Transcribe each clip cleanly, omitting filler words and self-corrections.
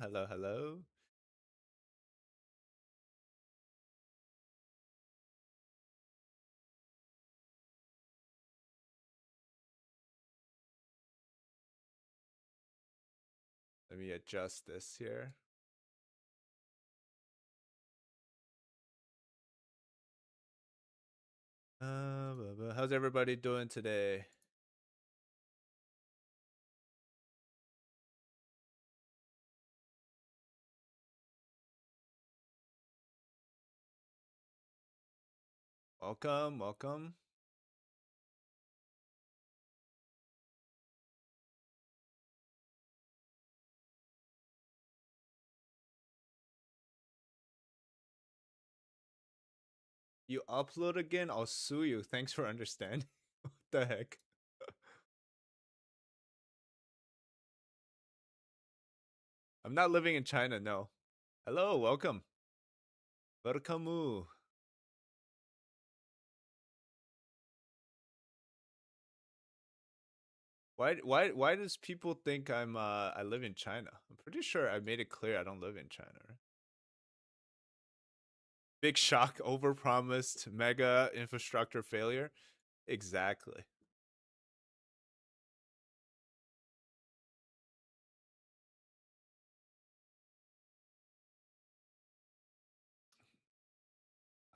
Hello, hello. Let me adjust this here. How's everybody doing today? Welcome, welcome. You upload again? I'll sue you. Thanks for understanding. What the heck? I'm not living in China, no. Hello, welcome. Welcome. Why does people think I live in China? I'm pretty sure I made it clear I don't live in China. Right? Big shock, overpromised, mega infrastructure failure. Exactly.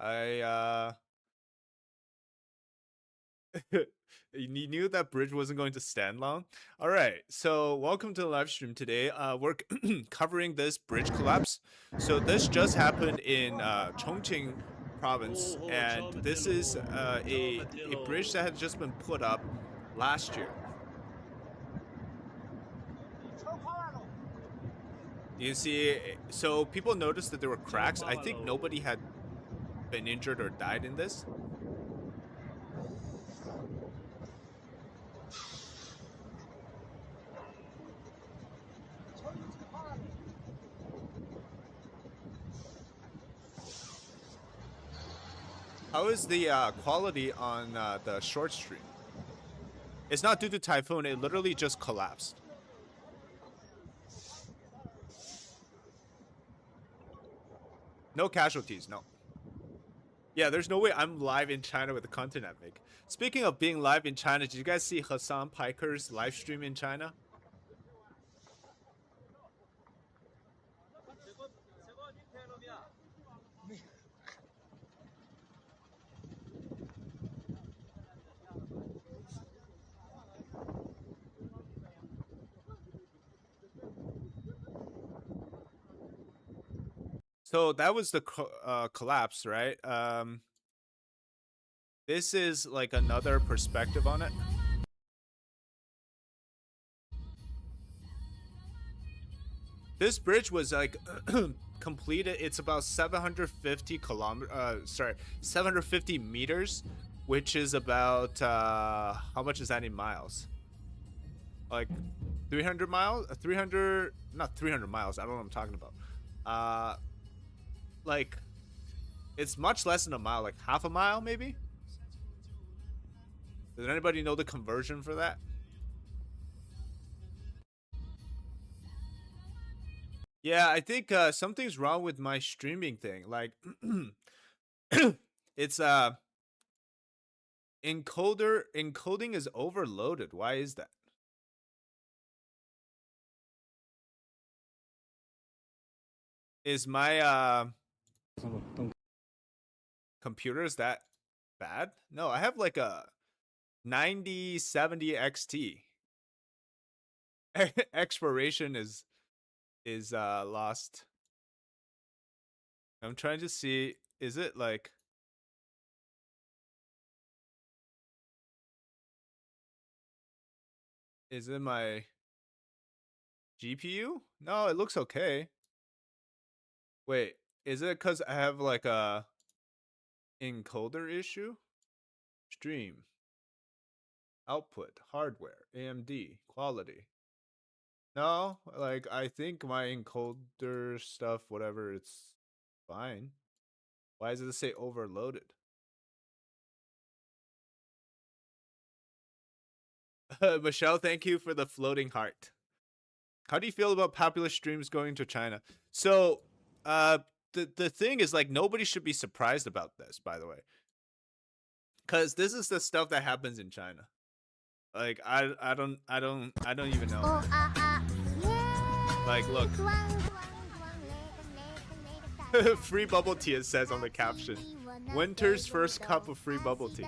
I you knew that bridge wasn't going to stand long. All right, so welcome to the live stream today. We're covering this bridge collapse. So this just happened in Chongqing province, and this is a bridge that had just been put up last year. You see, so people noticed that there were cracks. I think nobody had been injured or died in this. How is the quality on the short stream? It's not due to typhoon. It literally just collapsed. No casualties, no. Yeah, there's no way I'm live in China with the content I make. Speaking of being live in China, did you guys see Hassan Piker's live stream in China? So that was the collapse, right? This is like another perspective on it. This bridge was like completed. It's about 750 kilometers. 750 meters, which is about how much is that in miles? Like 300 miles? 300? Not 300 miles. I don't know what I'm talking about. Like it's much less than a mile. Like half a mile, maybe. Does anybody know the conversion for that? Yeah, I think something's wrong with my streaming thing. Like, it's encoding is overloaded. Why is that? Is my computer is that bad? No, I have like a 9070 XT. Expiration is lost. I'm trying to see, is it like is it my GPU? No, it looks okay. Wait, is it because I have like a encoder issue? Stream. Output. Hardware. AMD. Quality. No, like I think my encoder stuff, whatever, it's fine. Why does it say overloaded? Michelle, thank you for the floating heart. How do you feel about popular streams going to China? So, the thing is, like, nobody should be surprised about this, by the way, because this is the stuff that happens in China. Like, I don't even know. Like, look. Free bubble tea, it says on the caption. Winter's first cup of free bubble tea.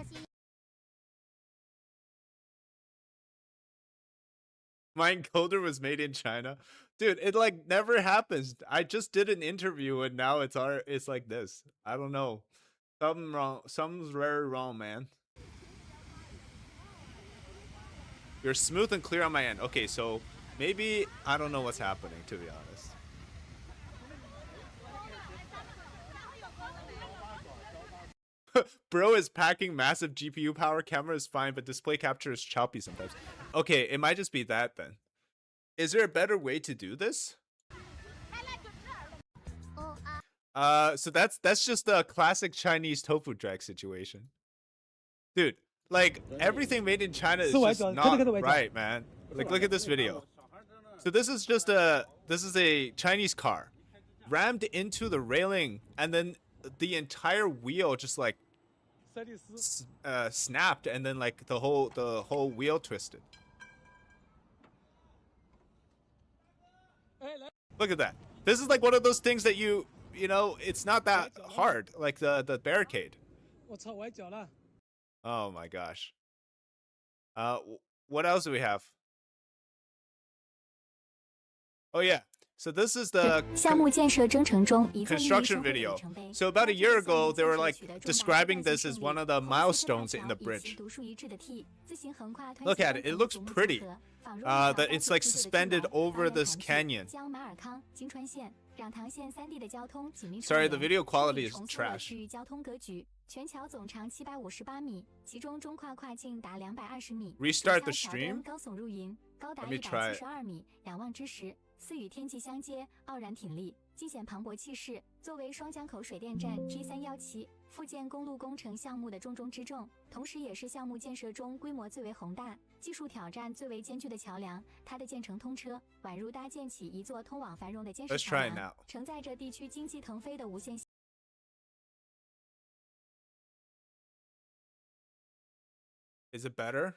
My encoder was made in China. Dude, it like never happens. I just did an interview and now it's like this. I don't know. Something wrong. Something's very wrong, man. You're smooth and clear on my end. Okay, so maybe I don't know what's happening, to be honest. Bro is packing massive GPU power. Camera is fine, but display capture is choppy sometimes. Okay, it might just be that then. Is there a better way to do this? So that's just a classic Chinese tofu drag situation. Dude, like everything made in China is just not right, man. Like look at this video. So this is just this is a Chinese car rammed into the railing and then the entire wheel just like snapped and then like the whole wheel twisted. Look at that. This is like one of those things that you know, it's not that hard, like the barricade. Oh my gosh. What else do we have? Oh yeah. So this is the construction video. So about a year ago, they were like describing this as one of the milestones in the bridge. Look at it. It looks pretty. That it's like suspended over this canyon. Sorry, the video quality is trash. 全桥总长758米，其中中跨跨径达220米。Restart the stream. 高耸入云，高达172米，两望之时，似与天际相接，傲然挺立，尽显磅礴气势。作为双江口水电站 G317复建公路工程项目的重中之重，同时也是项目建设中规模最为宏大、技术挑战最为艰巨的桥梁。它的建成通车，宛如搭建起一座通往繁荣的坚实桥梁，承载着地区经济腾飞的无限。 Is it better?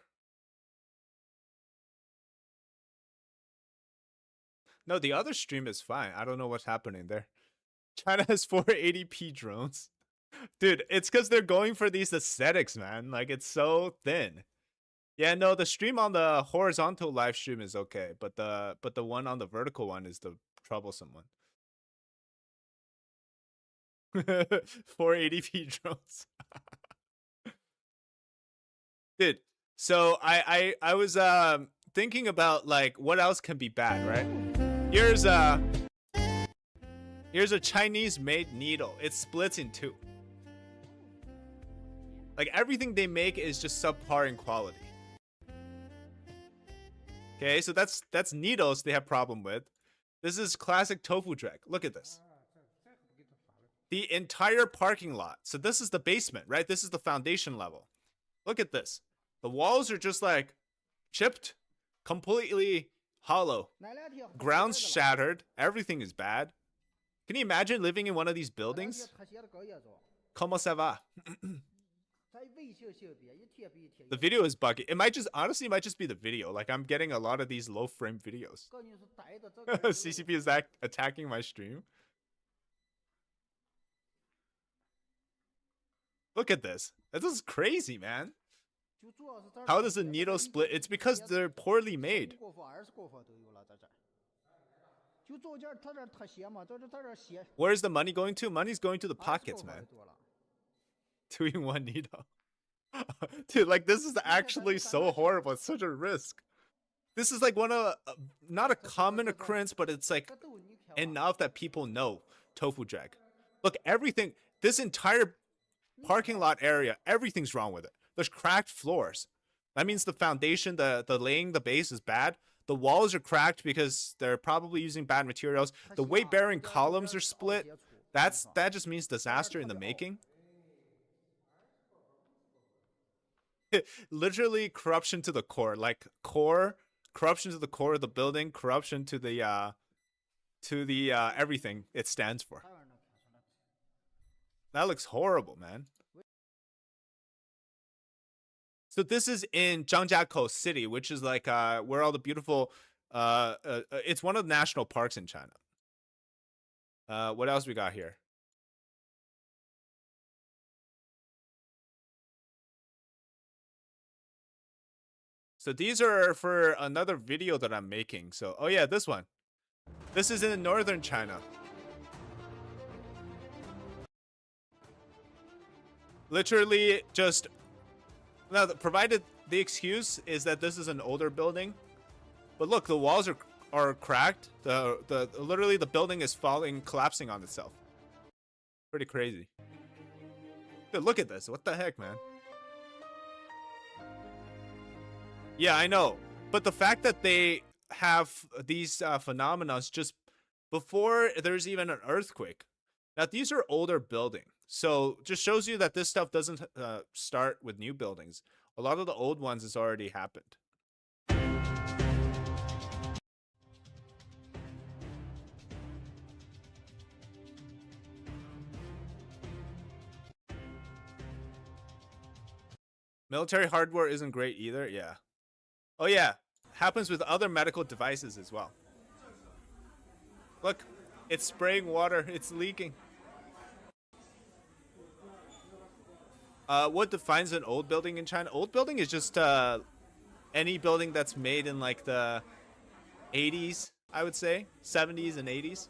No, the other stream is fine. I don't know what's happening there. China has 480p drones. Dude, it's because they're going for these aesthetics, man. Like, it's so thin. Yeah, no, the stream on the horizontal live stream is okay, but the one on the vertical one is the troublesome one. 480p drones. Dude, so I was thinking about like what else can be bad, right? Here's a Chinese made needle. It splits in two. Like everything they make is just subpar in quality. Okay, so that's needles they have problem with. This is classic tofu drag. Look at this. The entire parking lot. So this is the basement, right? This is the foundation level. Look at this. The walls are just like chipped, completely hollow. Ground's shattered. Everything is bad. Can you imagine living in one of these buildings? Comment ça va? The video is buggy. It might just, honestly, it might just be the video. Like, I'm getting a lot of these low frame videos. CCP is attacking my stream. Look at this. This is crazy, man. How does a needle split? It's because they're poorly made. Where's the money going to? Money's going to the pockets, man. Doing one needle. Dude, like this is actually so horrible. It's such a risk. This is like one of, not a common occurrence, but it's like enough that people know tofu drag. Look, everything, this entire parking lot area, everything's wrong with it. There's cracked floors. That means the foundation, the laying, the base is bad. The walls are cracked because they're probably using bad materials. The weight-bearing columns are split. That just means disaster in the making. Literally corruption to the core. Like core Corruption to the core of the building. Corruption to the everything it stands for. That looks horrible, man. So this is in Zhangjiakou City, which is like where all the beautiful it's one of the national parks in China. What else we got here? So these are for another video that I'm making. So, oh yeah, this one. This is in northern China. Literally just now, provided the excuse is that this is an older building. But look, the walls are cracked. Literally the building is falling, collapsing on itself. Pretty crazy. Dude, look at this. What the heck, man? Yeah, I know. But the fact that they have these phenomena just before there's even an earthquake. Now, these are older buildings. So just shows you that this stuff doesn't start with new buildings. A lot of the old ones has already happened. Military hardware isn't great either. Yeah. Oh, yeah. Happens with other medical devices as well. Look, it's spraying water. It's leaking. What defines an old building in China? Old building is just any building that's made in like the 80s, I would say. 70s and 80s.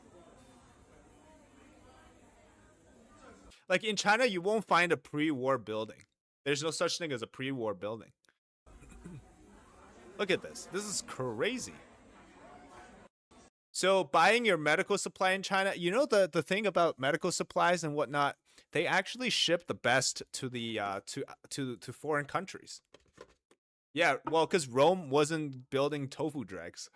Like in China, you won't find a pre-war building. There's no such thing as a pre-war building. Look at this. This is crazy. So buying your medical supply in China, you know the thing about medical supplies and whatnot, they actually ship the best to the to foreign countries. Yeah, well, because Rome wasn't building tofu dregs.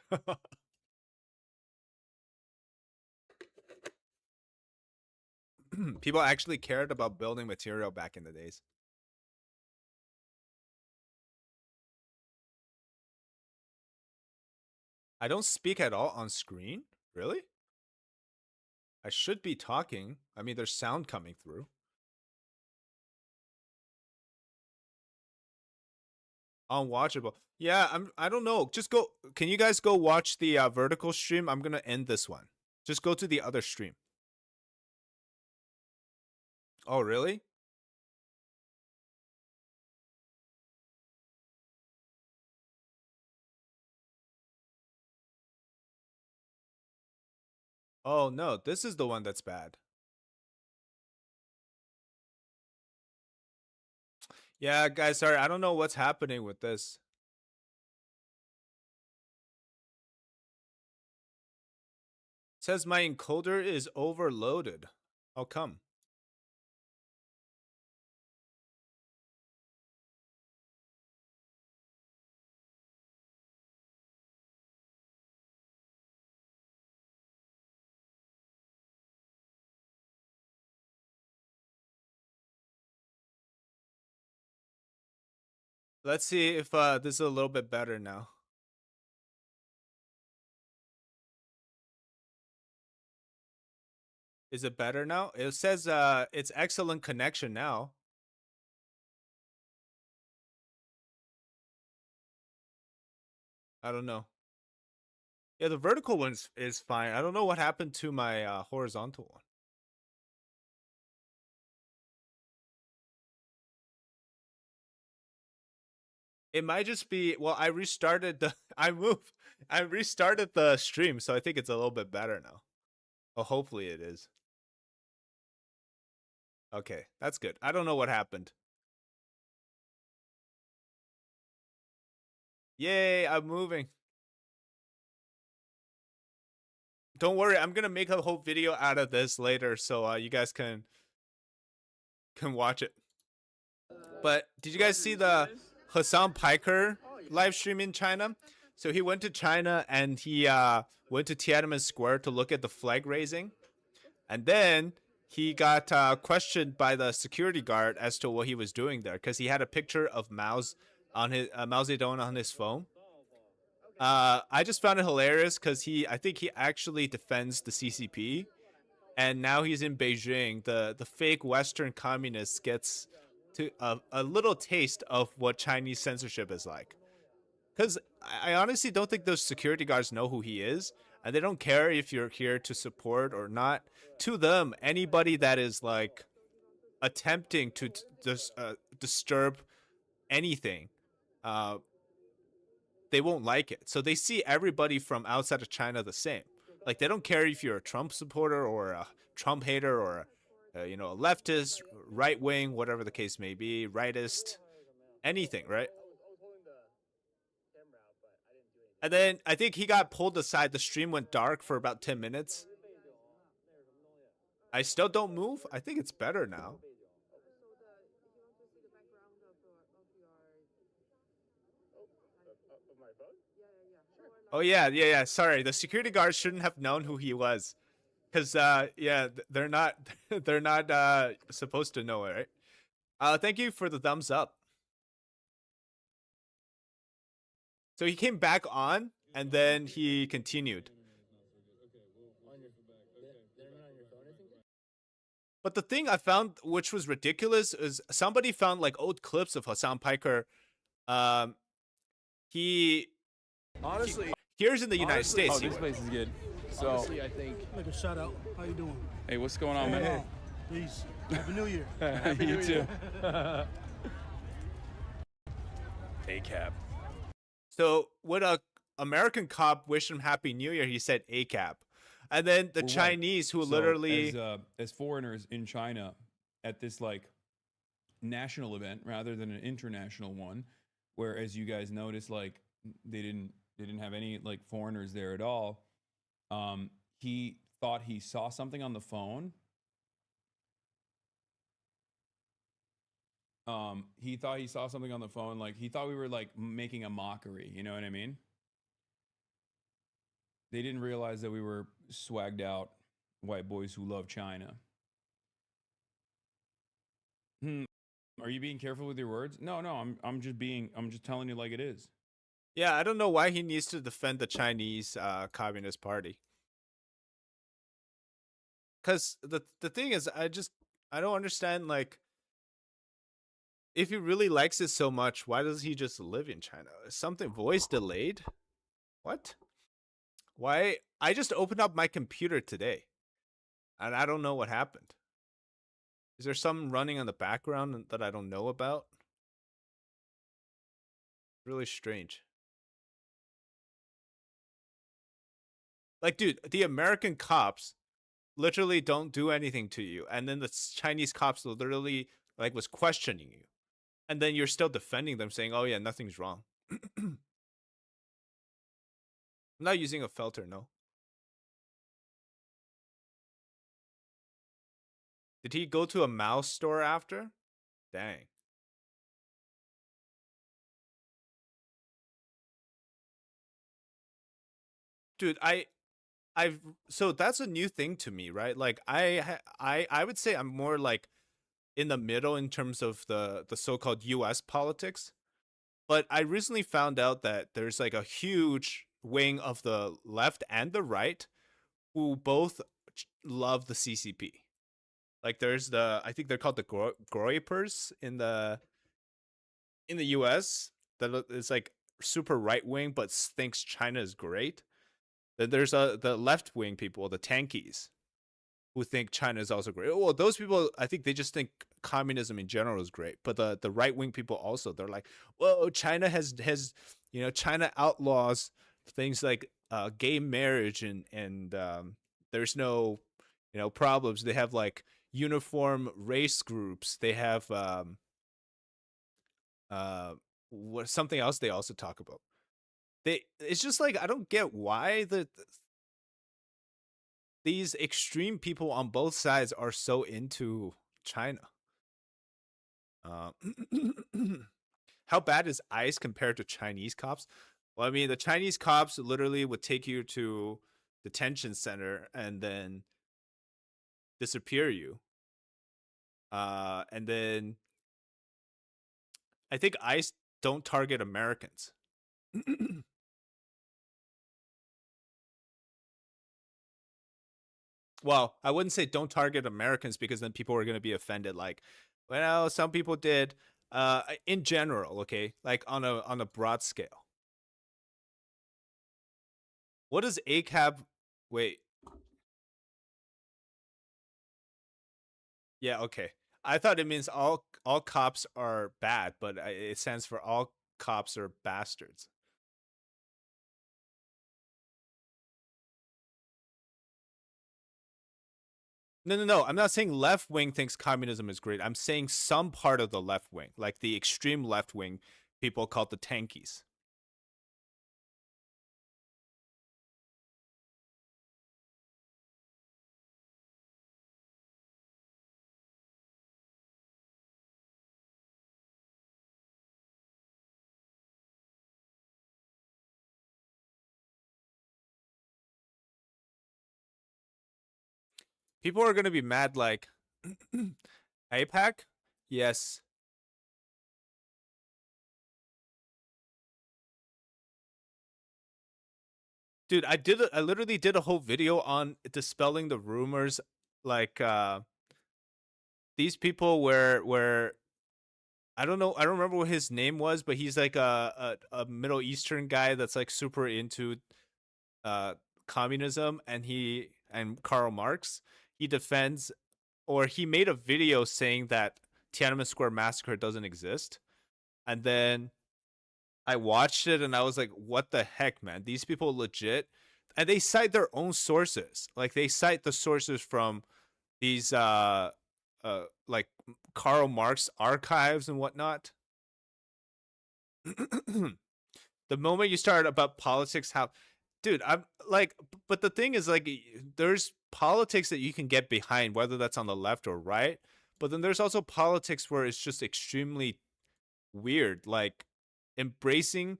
People actually cared about building material back in the days. I don't speak at all on screen? Really? I should be talking. I mean, there's sound coming through. Unwatchable. Yeah, I don't know. Just go. Can you guys go watch the vertical stream? I'm gonna end this one. Just go to the other stream. Oh, really? Oh no, this is the one that's bad. Yeah, guys, sorry. I don't know what's happening with this. It says my encoder is overloaded. How come? Let's see if this is a little bit better now. Is it better now? It says it's excellent connection now. I don't know. Yeah, the vertical one is fine. I don't know what happened to my horizontal one. It might just be, well, I restarted the, I restarted the stream, so I think it's a little bit better now. Oh, hopefully it is. Okay, that's good. I don't know what happened. Yay, I'm moving. Don't worry, I'm gonna make a whole video out of this later, so you guys can watch it. But did you guys see the Hassan Piker live stream in China? So he went to China and he went to Tiananmen Square to look at the flag raising, and then he got questioned by the security guard as to what he was doing there because he had a picture of Mao Zedong on his phone. I just found it hilarious because I think he actually defends the CCP, and now he's in Beijing. The fake Western communist gets to a little taste of what Chinese censorship is like. Because I honestly don't think those security guards know who he is, and they don't care if you're here to support or not. To them, anybody that is like attempting to disturb anything, uh, they won't like it. So they see everybody from outside of China the same. Like they don't care if you're a Trump supporter or a Trump hater or a leftist, right wing, whatever the case may be, rightist, anything, right? And then I think he got pulled aside. The stream went dark for about 10 minutes. I still don't move. I think it's better now. Oh yeah. Sorry, the security guards shouldn't have known who he was, because yeah, they're not they're not supposed to know it, right? Thank you for the thumbs up. So he came back on, and then he continued. But the thing I found, which was ridiculous, is somebody found like old clips of Hassan Piker. Um, he Honestly, here's in the United States. Oh, this place is good. So, honestly, I think. Make a shout out. How you doing? hey, what's going on, man? Peace. Happy New Year. You too. ACAB. So when a American cop wished him Happy New Year, he said ACAB. And then the Chinese who literally as foreigners in China at this like national event rather than an international one, where as you guys noticed, like they didn't have any like foreigners there at all. He thought he saw something on the phone. He thought he saw something on the phone. Like he thought we were like making a mockery. You know what I mean? They didn't realize that we were swagged out white boys who love China. Are you being careful with your words? No, I'm just telling you like it is. Yeah, I don't know why he needs to defend the Chinese Communist Party. Cuz the thing is I don't understand, like, if he really likes it so much, why does he just live in China? Is something voice delayed? What? Why? I just opened up my computer today, and I don't know what happened. Is there something running on the background that I don't know about? Really strange. Like, dude, the American cops literally don't do anything to you, and then the Chinese cops literally like was questioning you, and then you're still defending them, saying, "Oh yeah, nothing's wrong." I'm not using a filter, no. Did he go to a mouse store after? Dang. Dude, I've so that's a new thing to me, right? Like I would say I'm more like in the middle in terms of the so-called US politics. But I recently found out that there's like a huge wing of the left and the right who both love the CCP. Like there's I think they're called the Groypers in the US that is like super right wing but thinks China is great. Then there's the left wing people, the tankies, who think China is also great. Well, those people, I think they just think communism in general is great. But the right wing people also, they're like, well, China has China outlaws things like gay marriage and there's no problems. They have like uniform race groups. They have what something else they also talk about. It's just like I don't get why these extreme people on both sides are so into China. Uh, how bad is ICE compared to Chinese cops? Well, I mean, the Chinese cops literally would take you to detention center and then disappear you. And then I think ICE don't target Americans. Well, I wouldn't say don't target Americans because then people are going to be offended. Like, well, some people did. In general, okay, like on a broad scale. What does ACAB? Wait, yeah, okay. I thought it means all cops are bad, but it stands for all cops are bastards. No, no, no. I'm not saying left wing thinks communism is great. I'm saying some part of the left wing, like the extreme left wing, people called the tankies. People are going to be mad like APAC? Yes. Dude, I literally did a whole video on dispelling the rumors like these people where I don't know, I don't remember what his name was, but he's like a Middle Eastern guy that's like super into uh communism, and Karl Marx. He defends, or he made a video saying that Tiananmen Square massacre doesn't exist. And then I watched it and I was like, what the heck, man? These people legit, and they cite their own sources. Like they cite the sources from these like Karl Marx archives and whatnot. The moment you start about politics, how, dude, I'm like, but the thing is, like, there's politics that you can get behind, whether that's on the left or right, but then there's also politics where it's just extremely weird, like embracing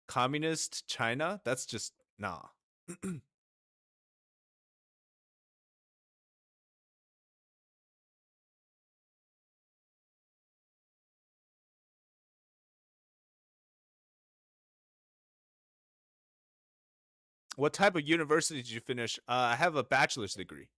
communist China. That's just nah. What type of university did you finish? I have a bachelor's degree.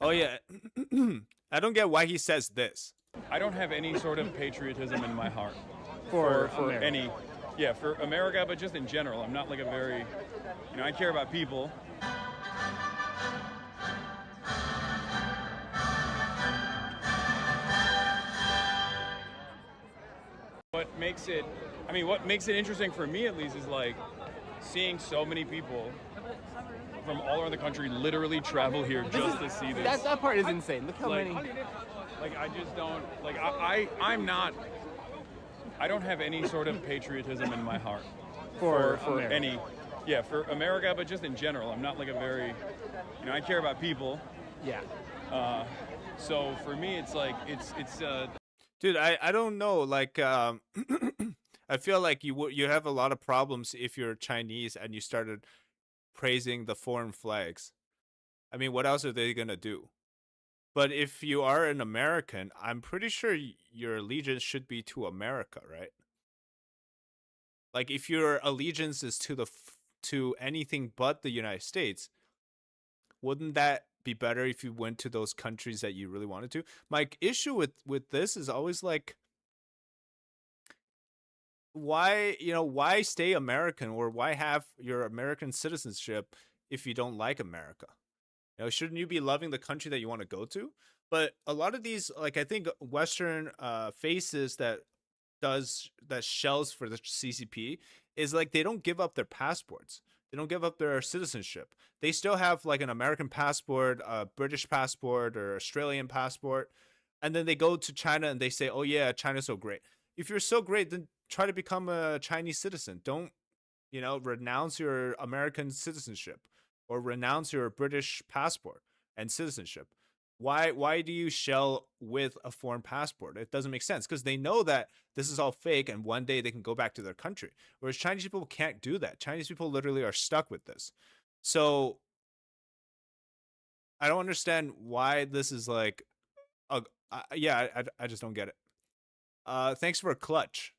Oh yeah. I don't get why he says this. I don't have any sort of patriotism in my heart For any, yeah, for America, but just in general. I'm not like a very, I care about people. What makes it interesting for me at least is like seeing so many people from all around the country literally travel here just to see this. That part is insane. Look how like, many. Like I just don't like I'm not. I don't have any sort of patriotism in my heart For any, yeah, for America, but just in general. I'm not like a very, I care about people. Yeah. So for me, it's like it's. Dude, I don't know. Like, I feel like you have a lot of problems if you're Chinese and you started praising the foreign flags. I mean, what else are they gonna do? But if you are an American, I'm pretty sure your allegiance should be to America, right? Like, if your allegiance is to anything but the United States, wouldn't that be better if you went to those countries that you really wanted to? My issue with this is always like, why stay American, or why have your American citizenship if you don't like America? Shouldn't you be loving the country that you want to go to? But a lot of these, like, I think Western faces that shells for the CCP is like they don't give up their passports. They don't give up their citizenship. They still have like an American passport, a British passport, or Australian passport. And then they go to China and they say, oh yeah, China's so great. If you're so great, then try to become a Chinese citizen. Don't, renounce your American citizenship or renounce your British passport and citizenship. Why do you shell with a foreign passport? It doesn't make sense because they know that this is all fake and one day they can go back to their country. Whereas Chinese people can't do that. Chinese people literally are stuck with this. So I don't understand why this is like, I just don't get it. Thanks for a clutch.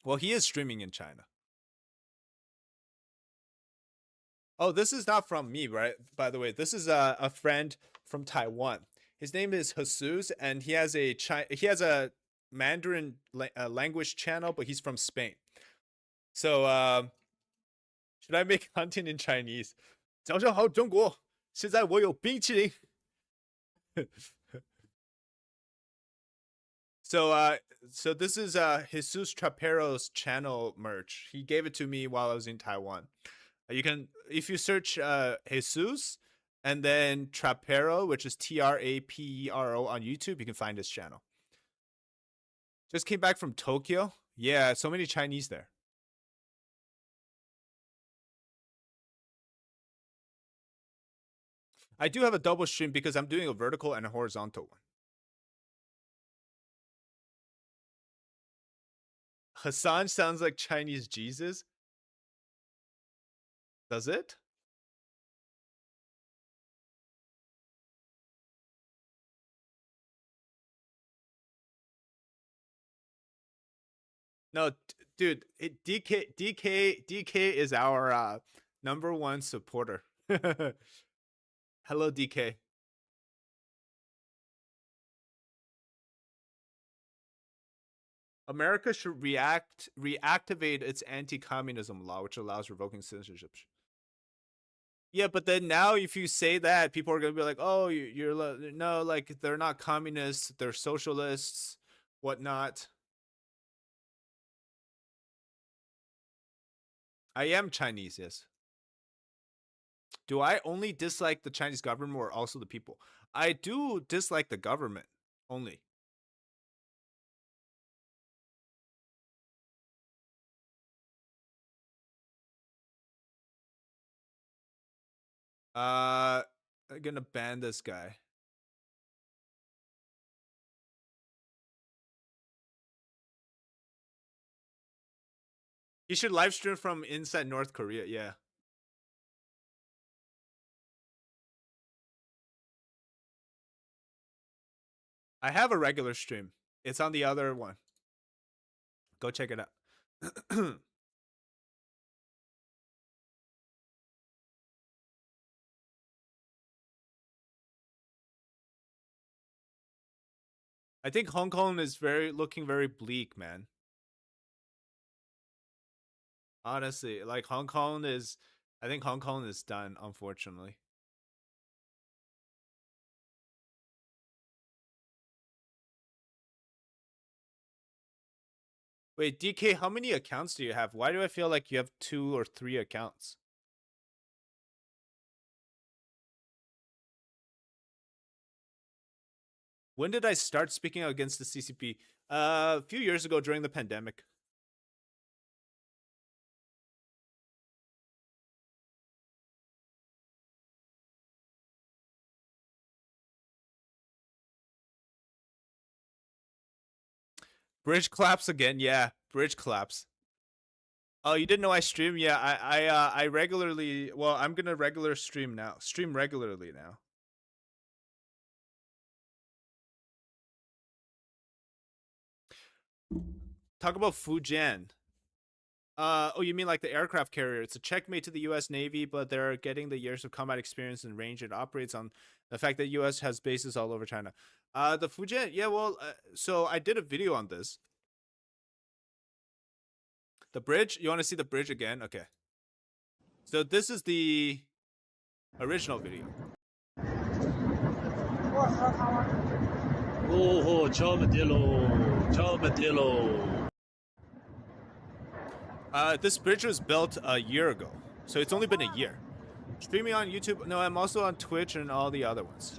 Well, he is streaming in China. Oh, this is not from me, right? By the way, this is a friend from Taiwan. His name is Jesus, and he has a Mandarin language channel, but he's from Spain. So, should I make content in Chinese? 早上好，中国！现在我有冰淇淋。So this is Jesus Trapero's channel merch. He gave it to me while I was in Taiwan. You can, if you search Jesus and then Trapero, which is Trapero on YouTube, you can find his channel. Just came back from Tokyo. Yeah, so many Chinese there. I do have a double stream because I'm doing a vertical and a horizontal one. Hassan sounds like Chinese Jesus. Does it? No, dude, DK is our #1 supporter. Hello, DK. America should reactivate its anti-communism law, which allows revoking citizenship. Yeah, but then now if you say that, people are gonna be like, "Oh, you're no, like they're not communists, they're socialists, whatnot." I am Chinese, yes. Do I only dislike the Chinese government or also the people? I do dislike the government only. I'm gonna ban this guy. He should live stream from inside North Korea, yeah. I have a regular stream. It's on the other one. Go check it out. I think Hong Kong is looking very bleak, man. Honestly, like I think Hong Kong is done, unfortunately. Wait, DK, how many accounts do you have? Why do I feel like you have 2 or 3 accounts? When did I start speaking out against the CCP? A few years ago during the pandemic. Bridge collapse again, yeah. Bridge collapse. Oh, you didn't know I stream? Yeah, I regularly. Well, I'm gonna stream regularly now. Talk about Fujian. Oh, you mean like the aircraft carrier? It's a checkmate to the U.S. Navy, but they're getting the years of combat experience and range it operates on the fact that U.S. has bases all over China. The Fujian, yeah, well, so I did a video on this. The bridge? You want to see the bridge again? Okay. So this is the original video. Oh, 처음에 This bridge was built a year ago, so it's only been a year. Streaming on YouTube. No, I'm also on Twitch and all the other ones.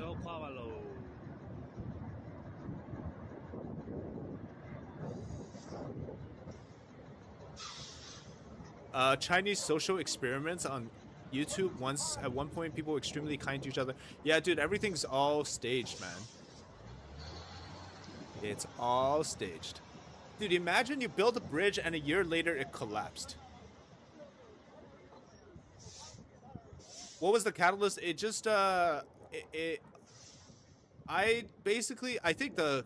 Chinese social experiments on YouTube. Once at one point, people were extremely kind to each other. Yeah, dude, everything's all staged, man. It's all staged. Dude, imagine you build a bridge and a year later it collapsed. What was the catalyst? It just I think the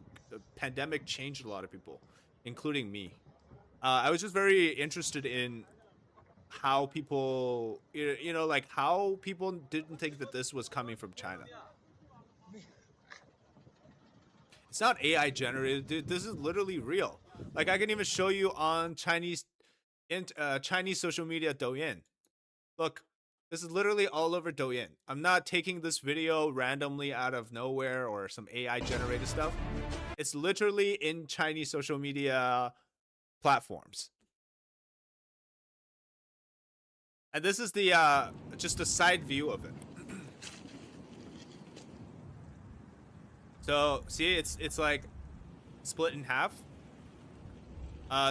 pandemic changed a lot of people, including me. I was just very interested in how people, you know, like how people didn't think that this was coming from China. It's not AI generated, dude. This is literally real. Like I can even show you on Chinese social media Douyin. Look, this is literally all over Douyin. I'm not taking this video randomly out of nowhere or some AI generated stuff. It's literally in Chinese social media platforms. And this is the just a side view of it. So see, it's like split in half.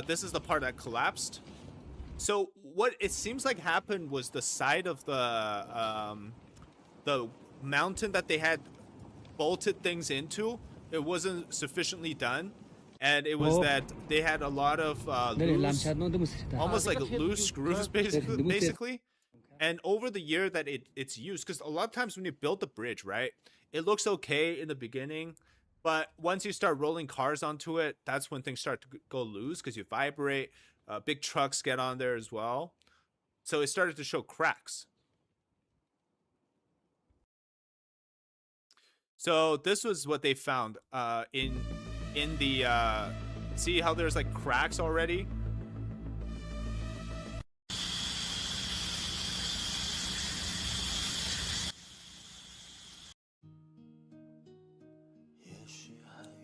This is the part that collapsed. So what it seems like happened was the side of the mountain that they had bolted things into, it wasn't sufficiently done, and it was that they had a lot of loose, almost like loose screws basically. And over the year that it's used, because a lot of times when you build the bridge, right, it looks okay in the beginning, but once you start rolling cars onto it, that's when things start to go loose because you vibrate. Big trucks get on there as well, so it started to show cracks. So this was what they found in the see how there's like cracks already.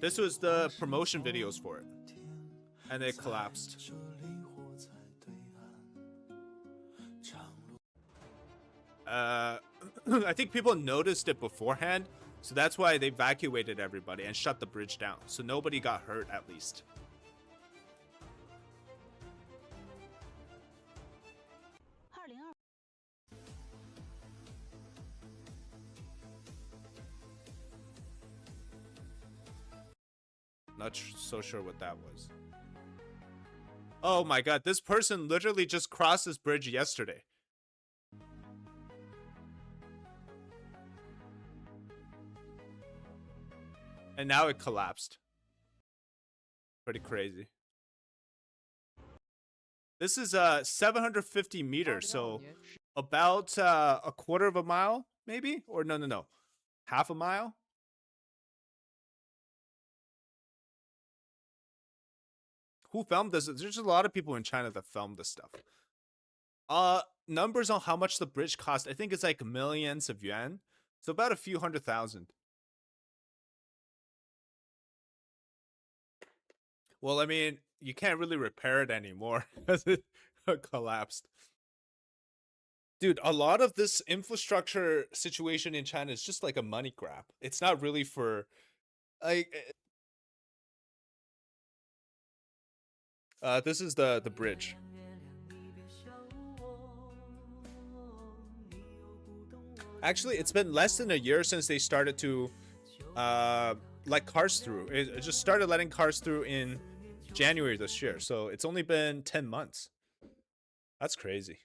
This was the promotion videos for it, and it collapsed. I think people noticed it beforehand, so that's why they evacuated everybody and shut the bridge down, so nobody got hurt at least. Not so sure what that was. Oh my god, this person literally just crossed this bridge yesterday. And now it collapsed. Pretty crazy. This is 750 meters, so about a quarter of a mile, maybe? Or no. Half a mile? Who filmed this? There's a lot of people in China that filmed this stuff. Numbers on how much the bridge cost, I think it's like millions of yuan. So about a few $100,000. Well, I mean, you can't really repair it anymore because it collapsed. Dude, a lot of this infrastructure situation in China is just like a money grab. It's not really for like this is the bridge. Actually, it's been less than a year since they started to let cars through. It just started letting cars through in January this year, so it's only been 10 months. That's crazy.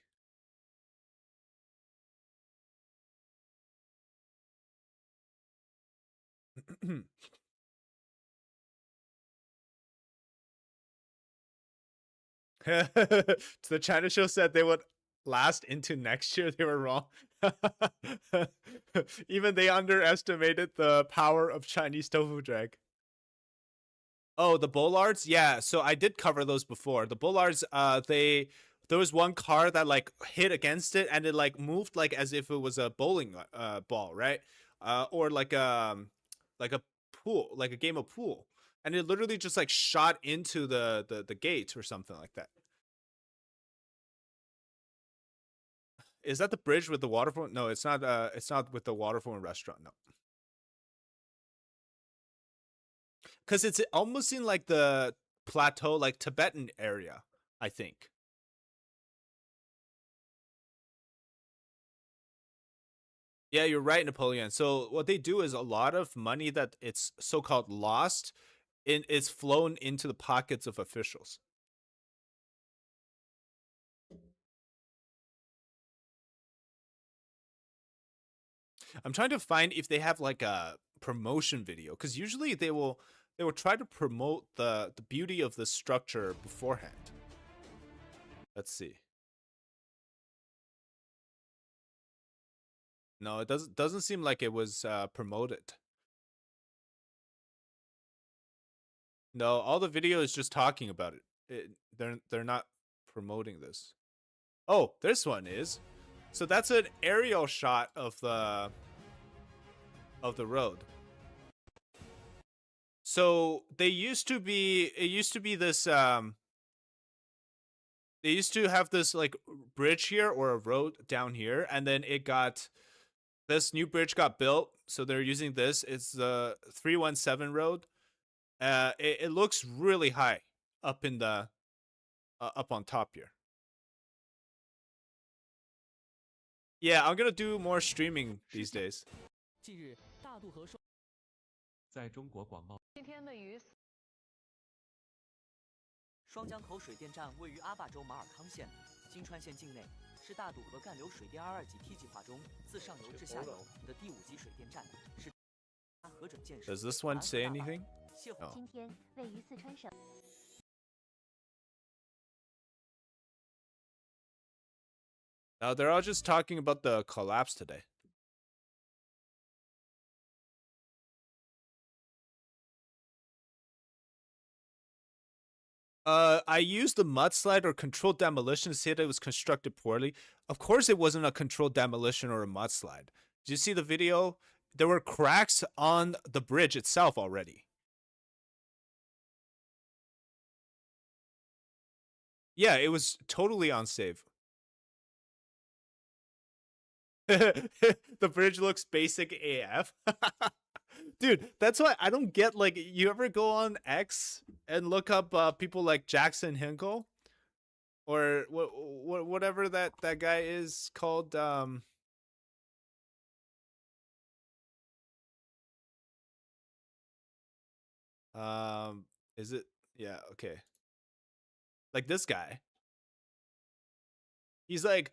The China show said they would last into next year. They were wrong. Even they underestimated the power of Chinese tofu drag. Oh, the bollards? Yeah, so I did cover those before. The bollards, there was one car that like hit against it and it like moved like as if it was a bowling ball, right? Or like a pool, like a game of pool. And it literally just like shot into the gate or something like that. Is that the bridge with the waterfall? No, it's not with the waterfall restaurant, no. Because it's almost in like the plateau, like Tibetan area, I think. Yeah, you're right, Napoleon. So what they do is a lot of money that it's so-called lost, is flown into the pockets of officials. I'm trying to find if they have like a promotion video, because usually they will try to promote the beauty of the structure beforehand. Let's see. No, it doesn't seem like it was promoted. No, all the video is just talking about it. They're not promoting this. Oh, this one is. So that's an aerial shot of the road. So it used to be this they used to have this like bridge here or a road down here, and then this new bridge got built, so they're using this. It's the 317 road. It looks really high up in the up on top here. Yeah, I'm gonna do more streaming these days. 近日，大渡河在中国广袤今天位于双江口水电站位于阿坝州马尔康县金川县境内，是大渡河干流水电2.2级梯计划中自上游至下游的第5级水电站，是河整建设。 Does this one say anything? 哦。今天位于四川省。 Now they're all just talking about the collapse today. I used the mudslide or controlled demolition to say that it was constructed poorly. Of course it wasn't a controlled demolition or a mudslide. Did you see the video? There were cracks on the bridge itself already. Yeah, it was totally unsafe. The bridge looks basic AF. Dude, that's why I don't get, like, you ever go on X and look up people like Jackson Hinkle or whatever that guy is called, is it, yeah, okay, like this guy, he's like,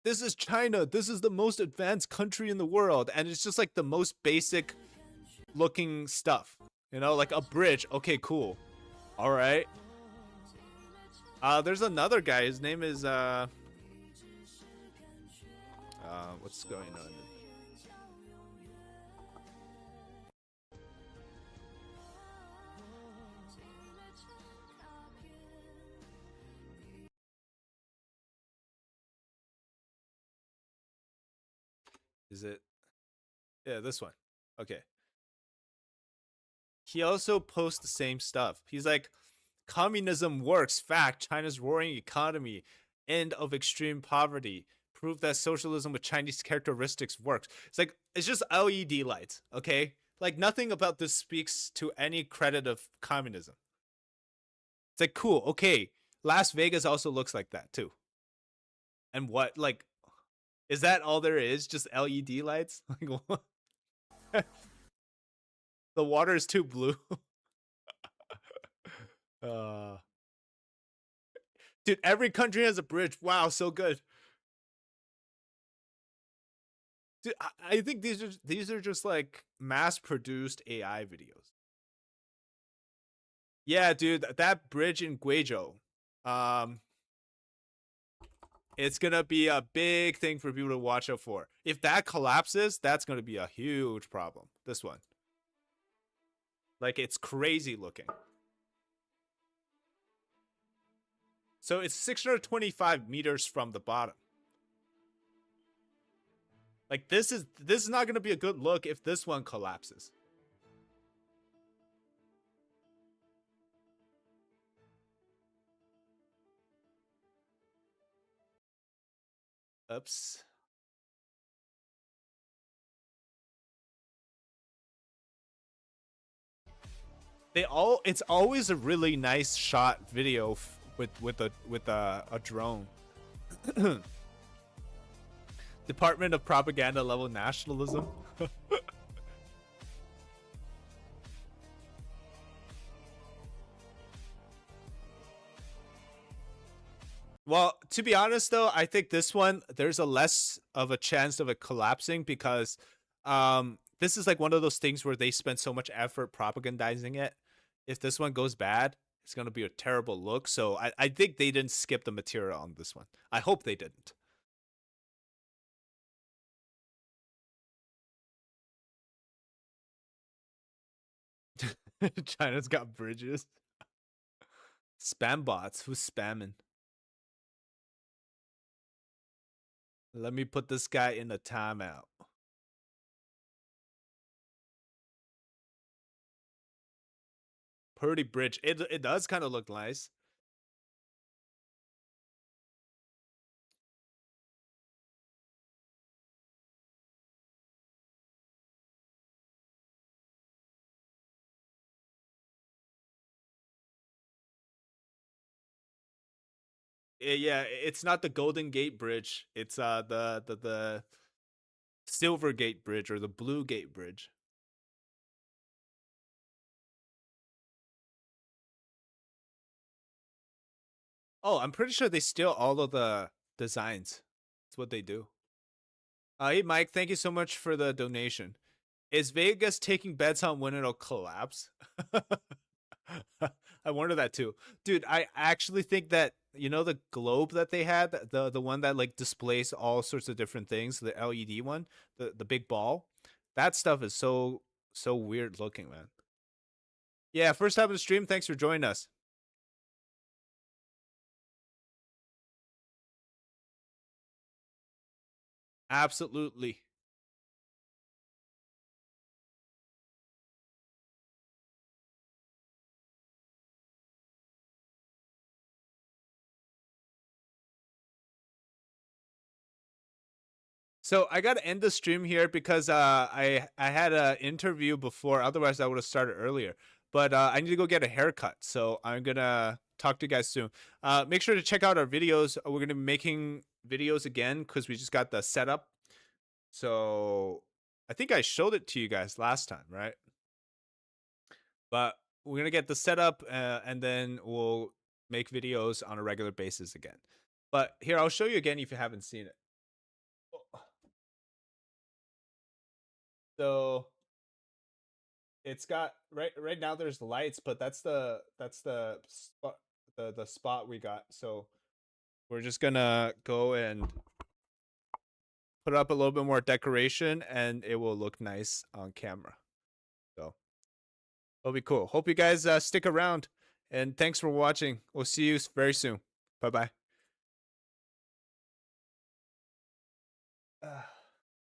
this is China, this is the most advanced country in the world, and it's just like the most basic looking stuff, you know, like a bridge. Okay, cool. All right. There's another guy, his name is what's going on? Is it? Yeah, this one. Okay. He also posts the same stuff. He's like, communism works. Fact, China's roaring economy. End of extreme poverty. Proof that socialism with Chinese characteristics works. It's like, it's just LED lights, okay? Like, nothing about this speaks to any credit of communism. It's like, cool, okay. Las Vegas also looks like that, too. And what, like, is that all there is? Just LED lights? Like, what? The water is too blue. Dude, every country has a bridge. Wow, so good. Dude, I think these are just like mass-produced AI videos. Yeah, dude, that bridge in Guizhou, it's gonna be a big thing for people to watch out for. If that collapses, that's gonna be a huge problem. This one. Like, it's crazy looking. So it's 625 meters from the bottom. Like, this is not gonna be a good look if this one collapses. Oops. It's always a really nice shot video with a drone. Department of Propaganda level nationalism. Well, to be honest though, I think this one there's a less of a chance of it collapsing because this is like one of those things where they spend so much effort propagandizing it. If this one goes bad, it's gonna be a terrible look. So I think they didn't skip the material on this one. I hope they didn't. China's got bridges. Spam bots. Who's spamming? Let me put this guy in a timeout. Pretty bridge. It does kind of look nice. Yeah, it's not the Golden Gate Bridge. It's the Silver Gate Bridge or the Blue Gate Bridge. Oh, I'm pretty sure they steal all of the designs. That's what they do. Hey Mike, thank you so much for the donation. Is Vegas taking bets on when it'll collapse? I wonder that too. Dude, I actually think that the globe that they had, the one that like displays all sorts of different things, the LED one, the big ball, that stuff is so weird looking, man. Yeah, first time of the stream, thanks for joining us. Absolutely. So I gotta end the stream here because I had an interview before. Otherwise, I would have started earlier. But I need to go get a haircut, so I'm gonna talk to you guys soon. Make sure to check out our videos. We're gonna be making videos again because we just got the setup. So I think I showed it to you guys last time, right? But we're gonna get the setup and then we'll make videos on a regular basis again. But here, I'll show you again if you haven't seen it. So it's got right now there's lights, but that's the spot the spot we got. So we're just gonna go and put up a little bit more decoration and it will look nice on camera. So it'll be cool. Hope you guys stick around and thanks for watching. We'll see you very soon. Bye bye.